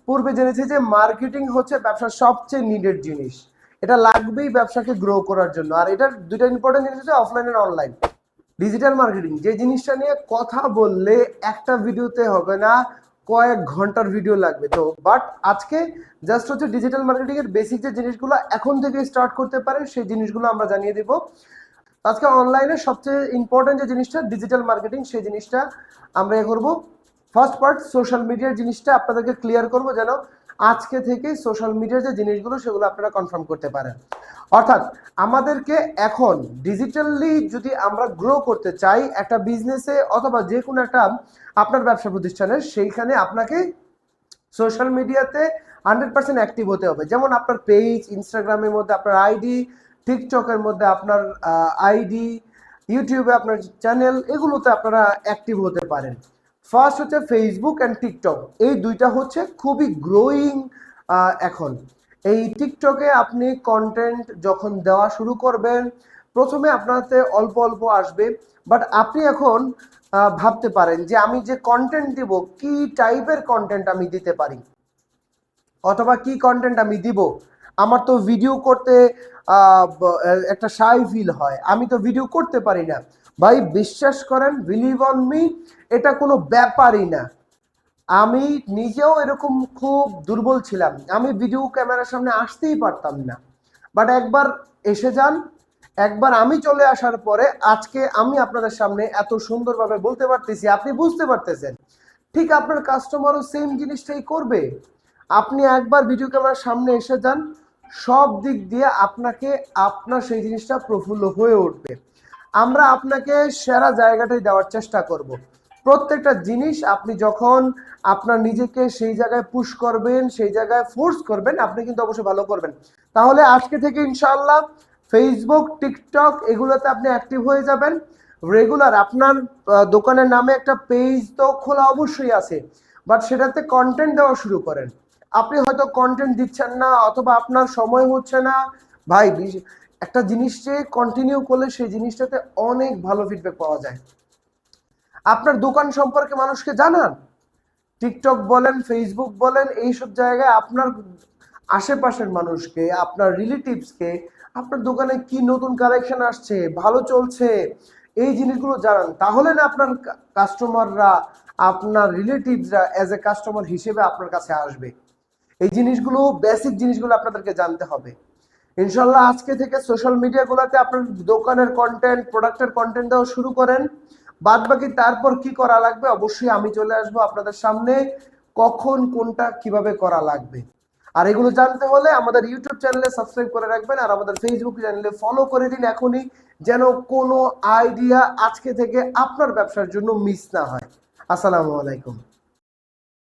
পূর্বে জেনেছি যে মার্কেটিং হচ্ছে ব্যবসার সবচেয়ে নিডেড জিনিস, এটা লাগবেই ব্যবসাকে গ্রো করার জন্য। আর এটার দুইটা ইম্পর্টেন্ট জিনিস হচ্ছে অফলাইন আর অনলাইন। ডিজিটাল মার্কেটিং যে জিনিসটা নিয়ে কথা বললে একটা ভিডিওতে হবে না, কয়েক ঘন্টার ভিডিও লাগবে। তো বাট আজকে জাস্ট হচ্ছে ডিজিটাল মার্কেটিং এর বেসিক যে জিনিসগুলো এখন থেকে স্টার্ট করতে পারেন সেই জিনিসগুলো আমরা জানিয়ে দিব। আজকে অনলাইনে সবচেয়ে ইম্পর্টেন্ট যে জিনিসটা ডিজিটাল মার্কেটিং, সেই জিনিসটা আমরা করব। ফার্স্ট পার্ট সোশ্যাল মিডিয়ার জিনিসটা আপনাদেরকে ক্লিয়ার করব, যেন আজকে থেকে সোশ্যাল মিডিয়ার যে জিনিসগুলো সেগুলো আপনারা কনফার্ম করতে পারেন। অর্থাৎ আমাদেরকে এখন ডিজিটালি যদি আমরা গ্রো করতে চাই একটা বিজনেসে অথবা যে কোনো একটা আপনার ব্যবসা প্রতিষ্ঠানে, সেইখানে আপনাকে সোশ্যাল মিডিয়াতে 100% অ্যাক্টিভ হতে হবে। যেমন আপনার পেজ, ইনস্টাগ্রামের মধ্যে আপনার আইডি, টিকটকের মধ্যে আপনার আইডি, ইউটিউবে আপনার চ্যানেল, এগুলোতে আপনারা অ্যাক্টিভ হতে পারেন। ফার্স্ট হচ্ছে ফেসবুক অ্যান্ড টিকটক, এই দুইটা হচ্ছে খুবই গ্রোয়িং এখন। এই টিকটকে আপনি কন্টেন্ট যখন দেওয়া শুরু করবেন, প্রথমে আপনাতে অল্প অল্প আসবে, বাট আপনি এখন ভাবতে পারেন যে আমি যে কন্টেন্ট দিব, কি টাইপের কন্টেন্ট আমি দিতে পারি অথবা কি কন্টেন্ট আমি দিব। আমার তো ভিডিও করতে একটা শাই ফিল হয়, আমি তো ভিডিও করতে পারি না। ভাই বিশ্বাস করেন, বিলিভ অন মি, এটা কোনো ব্যাপারই না। আমি নিজেও এরকম খুব দুর্বল ছিলাম, আমি ভিডিও ক্যামেরার সামনে আসতেই পারতাম না। বাট একবার এসে যান, একবার আমি চলে আসার পরে আজকে আমি আপনাদের সামনে এত সুন্দরভাবে বলতে পারতেছি, আপনি বুঝতে পারতেছেন। ঠিক আপনার কাস্টমারও সেম জিনিসটাই করবে। আপনি একবার ভিডিও ক্যামেরার সামনে এসে যান, সব দিক দিয়ে আপনাকে আপনার সেই জিনিসটা প্রফুল্ল হয়ে উঠবে। আমরা আপনাকে সেরা জায়গাটাই দেওয়ার চেষ্টা করব। প্রত্যেকটা জিনিস আপনি যখন আপনার নিজেকে সেই জায়গায় পুশ করবেন, সেই জায়গায় ফোর্স করবেন, আপনি কিন্তু অবশ্যই ভালো করবেন। তাহলে আজকে থেকে ইনশাআল্লাহ ফেসবুক, টিকটক এগুলোতে আপনি অ্যাক্টিভ হয়ে যাবেন রেগুলার। আপনার দোকানের নামে একটা পেজ তো খোলা অবশ্যই আছে, বাট সেটাতে কন্টেন্ট দেওয়া শুরু করেন। আপনি হয়তো কন্টেন্ট দিচ্ছেন না অথবা আপনার সময় হচ্ছে না, ভাই একটা জিনিসকে কন্টিনিউ করলে সেই জিনিসটাতে অনেক ভালো ফিডব্যাক পাওয়া যায়। আপনার দোকান সম্পর্কে মানুষকে জানান, টিকটক বলেন, ফেসবুক বলেন, এইসব জায়গায় আপনার আশেপাশের মানুষকে, আপনার রিলেটিভসকে আপনার দোকানে কি নতুন কালেকশন আসছে, ভালো চলছে, এই জিনিসগুলো জানান। তাহলে না আপনার কাস্টমাররা, আপনার রিলেটিভসরা অ্যাজ এ কাস্টমার হিসেবে আপনার কাছে আসবে। এই জিনিসগুলো, বেসিক জিনিসগুলো আপনাদেরকে জানতে হবে। ইনশাল্লাহ আজকে থেকে সোশ্যাল মিডিয়াগুলোতে আপনার দোকানের কন্টেন্ট, প্রোডাক্টের কন্টেন্ট দেওয়া শুরু করেন। বাদ বাকি তারপর কি করা লাগবে অবশ্যই আমি চলে আসবো আপনাদের সামনে, কখন কোনটা কিভাবে করা লাগবে। আর এগুলো জানতে হলে আমাদের ইউটিউব চ্যানেলে সাবস্ক্রাইব করে রাখবেন, আর আমাদের ফেসবুক চ্যানেলে ফলো করে দিন এখনই, যেন কোনো আইডিয়া আজকে থেকে আপনার ব্যবসার জন্য মিস না হয়। আসসালামু আলাইকুম।